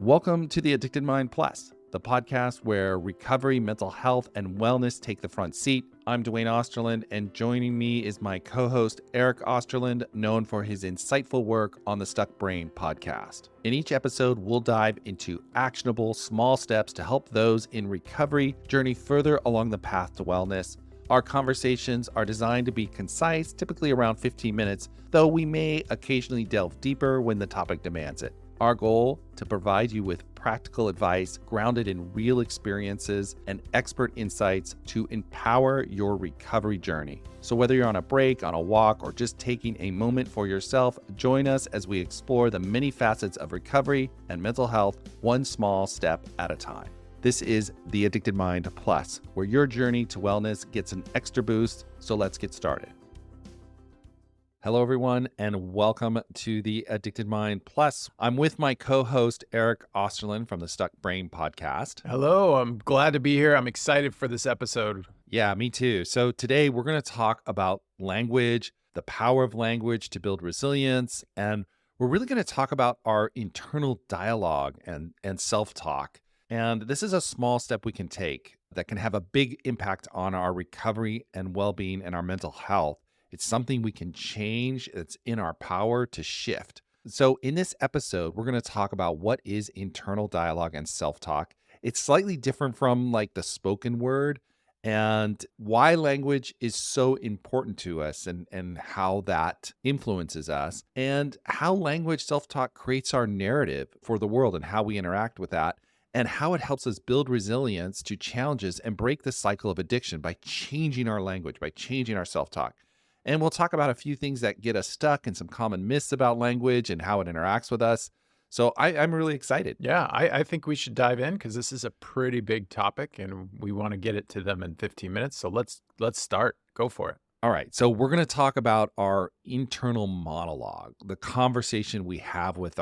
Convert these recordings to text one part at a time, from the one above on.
Welcome to the Addicted Mind Plus, the podcast where recovery, mental health, and wellness take the front seat. I'm Duane Osterlund, and joining me is my co-host, Eric Osterlund, known for his insightful work on the Stuck Brain podcast. In each episode, we'll dive into actionable, small steps to help those in recovery journey further along the path to wellness. Our conversations are designed to be concise, typically around 15 minutes, though we may occasionally delve deeper when the topic demands it. Our goal, to provide you with practical advice grounded in real experiences and expert insights to empower your recovery journey. So whether you're on a break, on a walk, or just taking a moment for yourself, join us as we explore the many facets of recovery and mental health, one small step at a time. This is the Addicted Mind Plus, where your journey to wellness gets an extra boost. So let's get started. Hello, everyone, and welcome to the Addicted Mind Plus. I'm with my co-host, Eric Osterlund from the Stuck Brain podcast. Hello, I'm glad to be here. I'm excited for this episode. Yeah, me too. So today we're going to talk about language, the power of language to build resilience, and we're really going to talk about our internal dialogue and self-talk. And this is a small step we can take that can have a big impact on our recovery and well-being and our mental health. It's something we can change. It's in our power to shift. So in this episode, we're going to talk about what is internal dialogue and self-talk. It's slightly different from like the spoken word and why language is so important to us and how that influences us and how language self-talk creates our narrative for the world and how we interact with that and how it helps us build resilience to challenges and break the cycle of addiction by changing our language, by changing our self-talk. And we'll talk about a few things that get us stuck and some common myths about language and how it interacts with us. So I'm really excited. Yeah, I think we should dive in because this is a pretty big topic and we want to get it to them in 15 minutes. So let's start. Go for it. All right. So we're going to talk about our internal monologue, the conversation we have with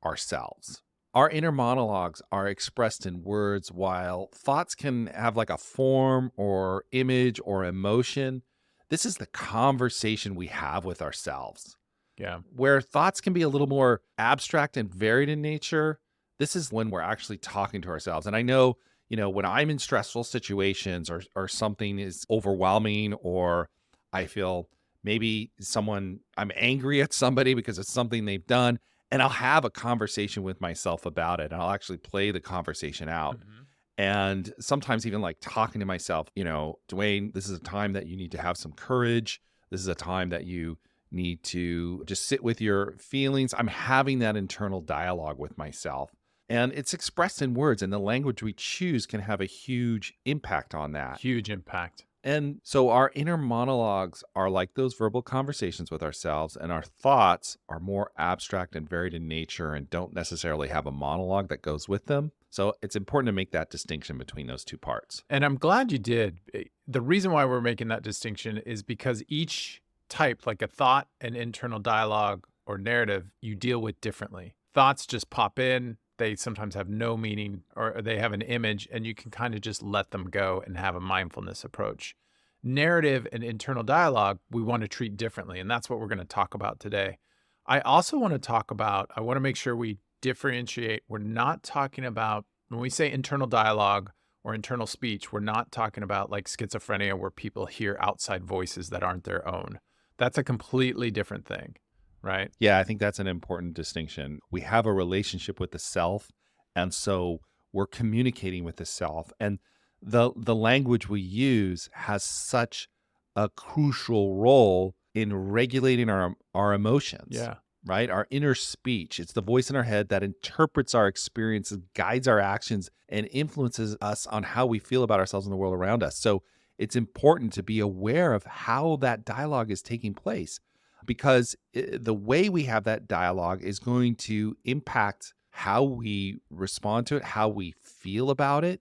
ourselves. Our inner monologues are expressed in words, while thoughts can have like a form or image or emotion. This is the conversation we have with ourselves. Yeah. Where thoughts can be a little more abstract and varied in nature, this is when we're actually talking to ourselves. And I know, when I'm in stressful situations or something is overwhelming, or I feel maybe I'm angry at somebody because it's something they've done, and I'll have a conversation with myself about it. And I'll actually play the conversation out. Mm-hmm. And sometimes even like talking to myself, Duane, this is a time that you need to have some courage. This is a time that you need to just sit with your feelings. I'm having that internal dialogue with myself. And it's expressed in words, and the language we choose can have a huge impact on that. Huge impact. And so our inner monologues are like those verbal conversations with ourselves, and our thoughts are more abstract and varied in nature and don't necessarily have a monologue that goes with them. So it's important to make that distinction between those two parts. And I'm glad you did. The reason why we're making that distinction is because each type, like a thought, an internal dialogue, or narrative, you deal with differently. Thoughts just pop in. They sometimes have no meaning, or they have an image, and you can kind of just let them go and have a mindfulness approach. Narrative and internal dialogue, we want to treat differently, and that's what we're going to talk about today. I also want to make sure we differentiate. We're not talking about, when we say internal dialogue or internal speech, we're not talking about like schizophrenia where people hear outside voices that aren't their own. That's a completely different thing, right? Yeah, I think that's an important distinction. We have a relationship with the self, and so we're communicating with the self. And the language we use has such a crucial role in regulating our emotions. Yeah. Right? Our inner speech. It's the voice in our head that interprets our experiences, guides our actions, and influences us on how we feel about ourselves and the world around us. So it's important to be aware of how that dialogue is taking place, because the way we have that dialogue is going to impact how we respond to it, how we feel about it,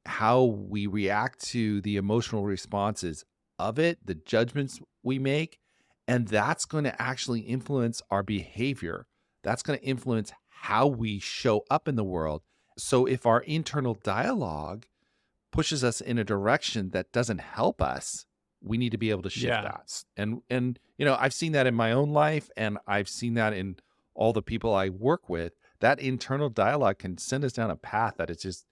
how we react to the emotional responses of it, the judgments we make. And that's going to actually influence our behavior. That's going to influence how we show up in the world. So if our internal dialogue pushes us in a direction that doesn't help us, we need to be able to shift that. And I've seen that in my own life, and I've seen that in all the people I work with, that internal dialogue can send us down a path that is just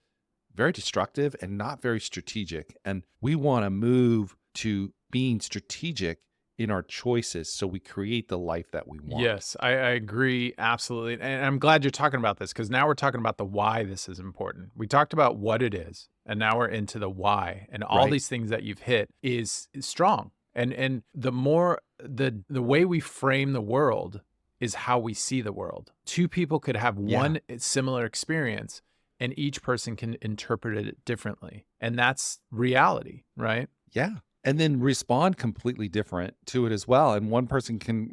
very destructive and not very strategic. And we want to move to being strategic in our choices so we create the life that we want. Yes, I agree absolutely. And I'm glad you're talking about this, because now we're talking about the why this is important. We talked about what it is, and now we're into the why. And all Right. these things that you've hit is strong. And the more the way we frame the world is how we see the world. Two people could have one similar experience, and each person can interpret it differently. And that's reality, right? Yeah. And then respond completely different to it as well. And one person can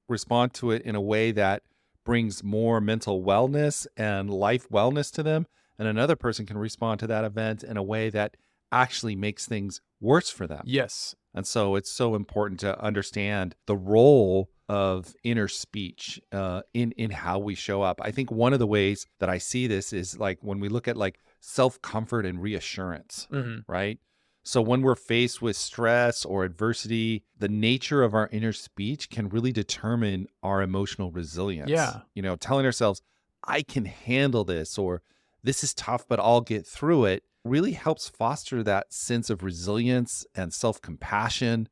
respond to it in a way that brings more mental wellness and life wellness to them. And another person can respond to that event in a way that actually makes things worse for them. Yes. And so it's so important to understand the role of inner speech in how we show up. I think one of the ways that I see this is like when we look at like self-comfort and reassurance, right? So when we're faced with stress or adversity, the nature of our inner speech can really determine our emotional resilience. Yeah. You know, telling ourselves, I can handle this, or this is tough, but I'll get through it, really helps foster that sense of resilience and self-compassion.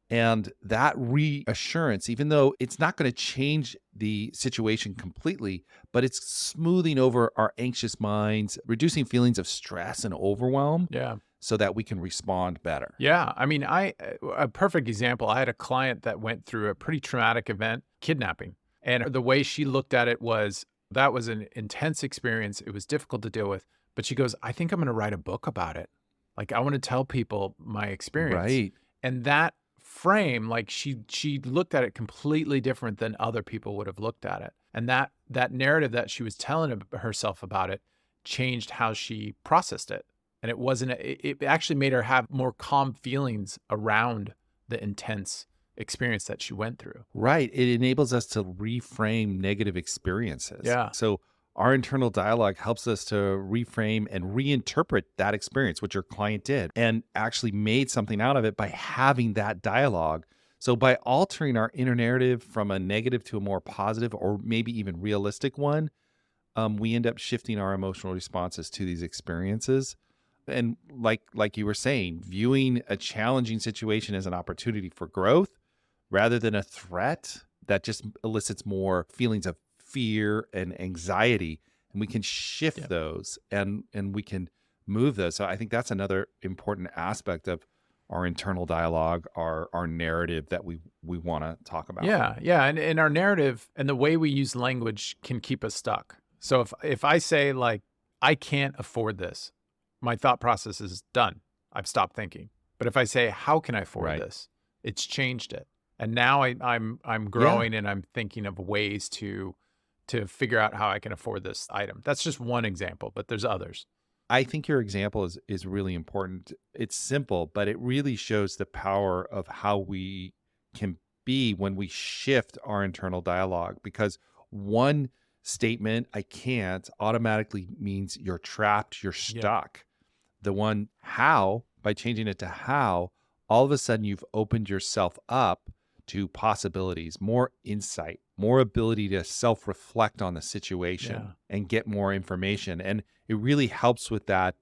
And that reassurance, even though it's not going to change the situation completely, but it's smoothing over our anxious minds, reducing feelings of stress and overwhelm. Yeah. So that we can respond better. Yeah. I mean, a perfect example, I had a client that went through a pretty traumatic event, kidnapping. And the way she looked at it was, that was an intense experience. It was difficult to deal with. But she goes, I think I'm going to write a book about it. Like, I want to tell people my experience. Right. And that frame, like she looked at it completely different than other people would have looked at it. And that narrative that she was telling herself about it changed how she processed it. And it actually made her have more calm feelings around the intense experience that she went through. Right. It enables us to reframe negative experiences. Yeah. So our internal dialogue helps us to reframe and reinterpret that experience, which your client did, and actually made something out of it by having that dialogue. So by altering our inner narrative from a negative to a more positive or maybe even realistic one, we end up shifting our emotional responses to these experiences. And like you were saying, viewing a challenging situation as an opportunity for growth rather than a threat that just elicits more feelings of fear and anxiety. And we can shift those and we can move those. So I think that's another important aspect of our internal dialogue, our narrative that we want to talk about. Yeah. Yeah. And our narrative and the way we use language can keep us stuck. So if I say, like, I can't afford this, my thought process is done. I've stopped thinking. But if I say, how can I afford this? It's changed it. And now I'm growing and I'm thinking of ways to figure out how I can afford this item. That's just one example, but there's others. I think your example is really important. It's simple, but it really shows the power of how we can be when we shift our internal dialogue, because one statement, I can't, automatically means you're trapped, you're stuck. The one how, by changing it to how, all of a sudden you've opened yourself up to possibilities, more insight, more ability to self-reflect on the situation and get more information. And it really helps with that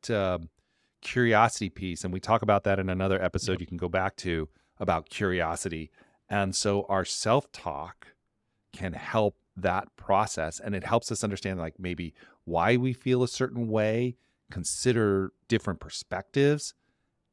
curiosity piece. And we talk about that in another episode you can go back to about curiosity. And so our self-talk can help that process. And it helps us understand, like, maybe why we feel a certain way, consider different perspectives.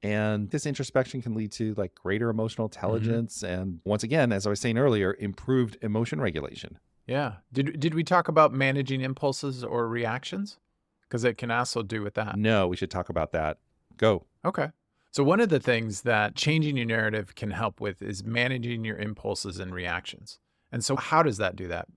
And this introspection can lead to like greater emotional intelligence. And once again, as I was saying earlier, improved emotion regulation. Yeah. Did we talk about managing impulses or reactions? Because it can also do with that. No, we should talk about that. Go. Okay. So one of the things that changing your narrative can help with is managing your impulses and reactions. And so how does that do that?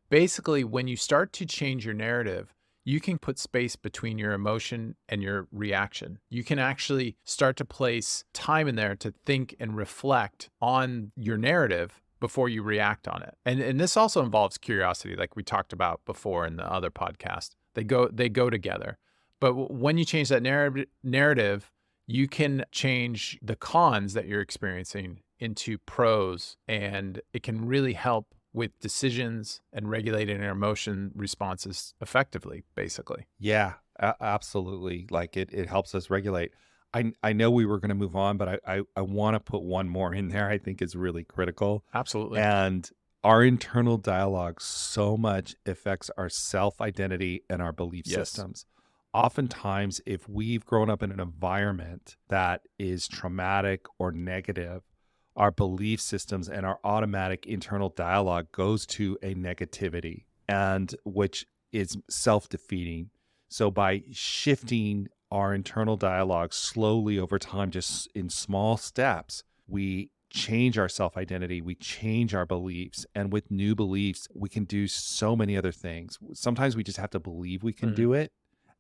Basically, when you start to change your narrative, you can put space between your emotion and your reaction. You can actually start to place time in there to think and reflect on your narrative before you react on it. And this also involves curiosity, like we talked about before in the other podcast. They go together. But when you change that narrative, you can change the cons that you're experiencing into pros, and it can really help with decisions and regulating our emotion responses effectively, basically. Yeah, absolutely. Like it helps us regulate. I know we were going to move on, but I want to put one more in there. I think is really critical. Absolutely. And our internal dialogue so much affects our self-identity and our belief Yes. systems. Oftentimes, if we've grown up in an environment that is traumatic or negative, our belief systems and our automatic internal dialogue goes to a negativity, and which is self-defeating. So by shifting our internal dialogue slowly over time, just in small steps, we change our self-identity, we change our beliefs. And with new beliefs, we can do so many other things. Sometimes we just have to believe we can do it,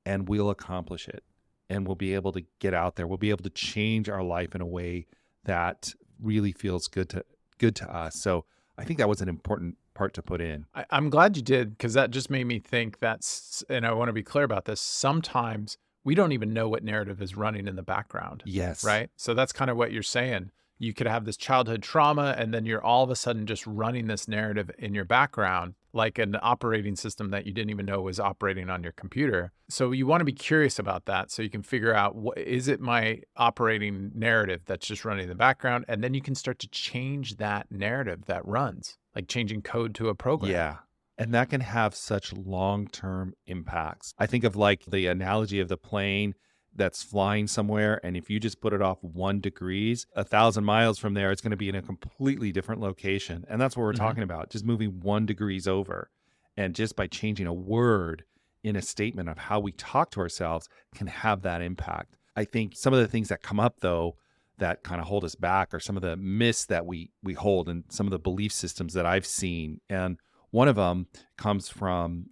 and we'll accomplish it. And we'll be able to get out there. We'll be able to change our life in a way that really feels good to us. So I think that was an important part to put in. I'm glad you did, because that just made me think and I want to be clear about this, sometimes we don't even know what narrative is running in the background. Yes. Right? So that's kind of what you're saying. You could have this childhood trauma, and then you're all of a sudden just running this narrative in your background, like an operating system that you didn't even know was operating on your computer. So you want to be curious about that so you can figure out, is it my operating narrative that's just running in the background? And then you can start to change that narrative that runs, like changing code to a program. Yeah. And that can have such long-term impacts. I think of like the analogy of the plane that's flying somewhere, and if you just put it off 1 degree, 1,000 miles from there, it's going to be in a completely different location. And that's what we're talking about, just moving 1 degree over. And just by changing a word in a statement of how we talk to ourselves can have that impact. I think some of the things that come up, though, that kind of hold us back are some of the myths that we hold and some of the belief systems that I've seen. And one of them comes from,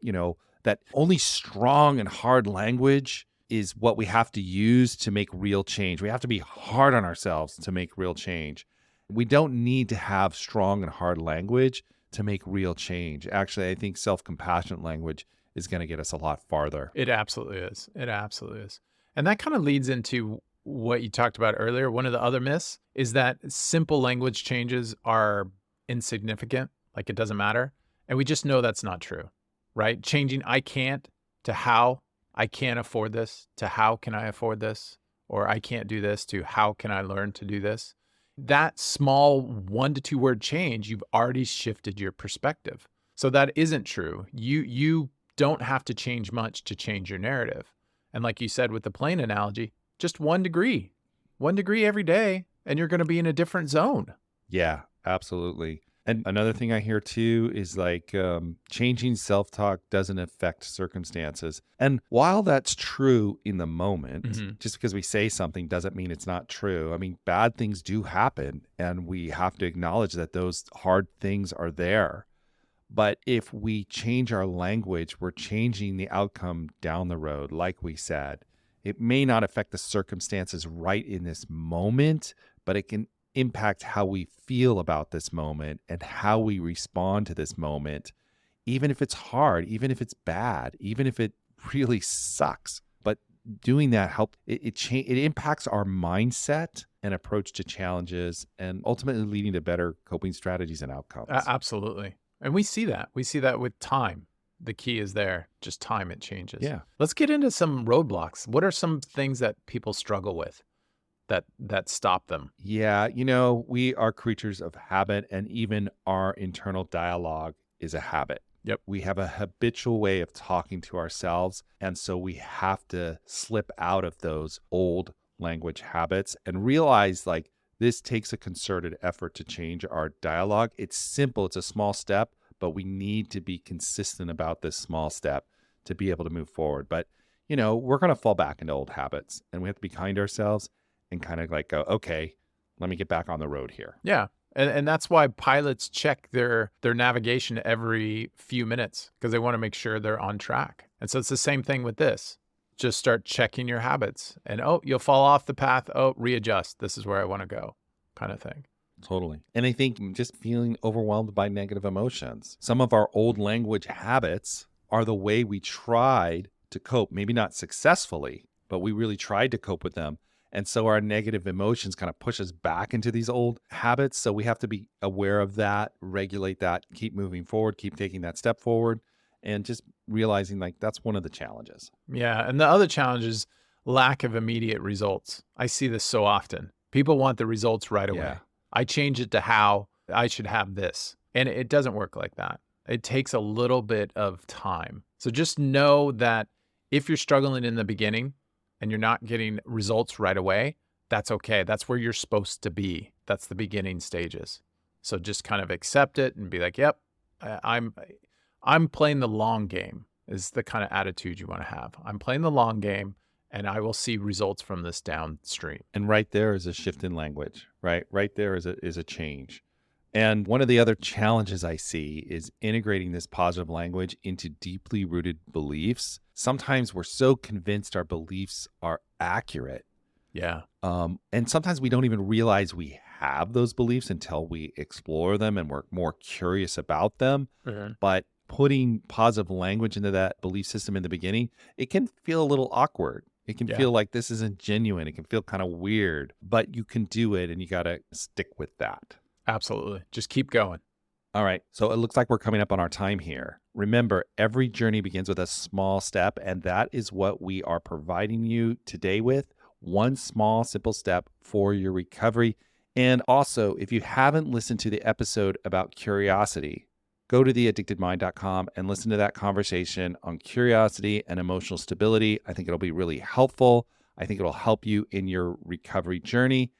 that only strong and hard language is what we have to use to make real change. We have to be hard on ourselves to make real change. We don't need to have strong and hard language to make real change. Actually, I think self-compassionate language is going to get us a lot farther. It absolutely is. It absolutely is. And that kind of leads into what you talked about earlier. One of the other myths is that simple language changes are insignificant, like it doesn't matter. And we just know that's not true, right? Changing I can't to how I can't afford this to how can I afford this, or I can't do this to how can I learn to do this. That small 1 to 2 word change, you've already shifted your perspective. So that isn't true. You don't have to change much to change your narrative. And like you said with the plane analogy, just 1 degree, 1 degree every day, and you're going to be in a different zone. Yeah, absolutely. And another thing I hear too is like changing self-talk doesn't affect circumstances. And while that's true in the moment, just because we say something doesn't mean it's not true. I mean, bad things do happen, and we have to acknowledge that those hard things are there. But if we change our language, we're changing the outcome down the road, like we said. It may not affect the circumstances right in this moment, but it can impact how we feel about this moment and how we respond to this moment, even if it's hard, even if it's bad, even if it really sucks. But doing that it impacts our mindset and approach to challenges, and ultimately leading to better coping strategies and outcomes. Absolutely. And we see that. We see that with time. The key is there, just time, it changes. Yeah. Let's get into some roadblocks. What are some things that people struggle with that stop them? Yeah, we are creatures of habit, and even our internal dialogue is a habit. Yep. We have a habitual way of talking to ourselves, and so we have to slip out of those old language habits and realize like this takes a concerted effort to change our dialogue. It's simple, it's a small step, but we need to be consistent about this small step to be able to move forward. But, we're going to fall back into old habits, and we have to be kind to ourselves and kind of like go, okay, let me get back on the road here. Yeah. And that's why pilots check their navigation every few minutes, because they want to make sure they're on track. And so it's the same thing with this. Just start checking your habits, and you'll fall off the path. Readjust. This is where I want to go, kind of thing. Totally. And I think just feeling overwhelmed by negative emotions. Some of our old language habits are the way we tried to cope, maybe not successfully, but we really tried to cope with them. And so our negative emotions kind of push us back into these old habits. So we have to be aware of that, regulate that, keep moving forward, keep taking that step forward, and just realizing like that's one of the challenges. Yeah. And the other challenge is lack of immediate results. I see this so often. People want the results right away. Yeah. I change it to how I should have this. And it doesn't work like that. It takes a little bit of time. So just know that if you're struggling in the beginning and you're not getting results right away, that's okay. That's where you're supposed to be. That's the beginning stages. So just kind of accept it and be like, yep, I'm playing the long game is the kind of attitude you want to have. I'm playing the long game and I will see results from this downstream. And right there is a shift in language, right? Right there is a change. And one of the other challenges I see is integrating this positive language into deeply rooted beliefs. Sometimes we're so convinced our beliefs are accurate. Yeah. And sometimes we don't even realize we have those beliefs until we explore them and we're more curious about them. But putting positive language into that belief system in the beginning, it can feel a little awkward. It can feel like this isn't genuine. It can feel kind of weird, but you can do it and you got to stick with that. Absolutely. Just keep going. All right. So it looks like we're coming up on our time here. Remember, every journey begins with a small step, and that is what we are providing you today with. One small, simple step for your recovery. And also, if you haven't listened to the episode about curiosity, go to theaddictedmind.com and listen to that conversation on curiosity and emotional stability. I think it'll be really helpful. I think it'll help you in your recovery journey.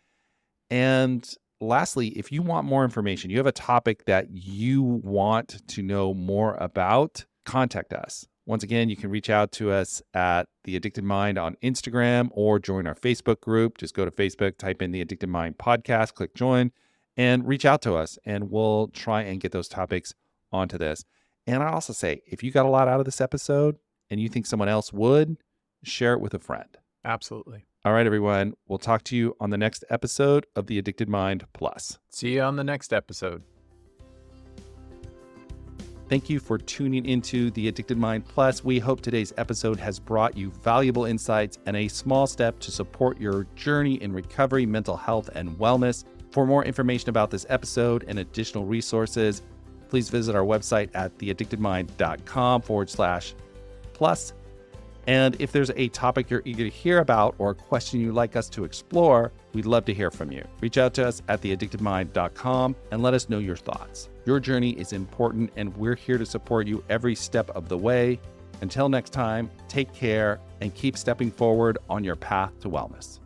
And lastly, if you want more information, you have a topic that you want to know more about, contact us. Once again, you can reach out to us at The Addicted Mind on Instagram or join our Facebook group. Just go to Facebook, type in The Addicted Mind Podcast, click join, and reach out to us, and we'll try and get those topics onto this. And I also say, if you got a lot out of this episode and you think someone else would, share it with a friend. Absolutely. All right, everyone. We'll talk to you on the next episode of The Addicted Mind Plus. See you on the next episode. Thank you for tuning into The Addicted Mind Plus. We hope today's episode has brought you valuable insights and a small step to support your journey in recovery, mental health, and wellness. For more information about this episode and additional resources, please visit our website at theaddictedmind.com/plus. And if there's a topic you're eager to hear about or a question you'd like us to explore, we'd love to hear from you. Reach out to us at theaddictedmind.com and let us know your thoughts. Your journey is important, and we're here to support you every step of the way. Until next time, take care and keep stepping forward on your path to wellness.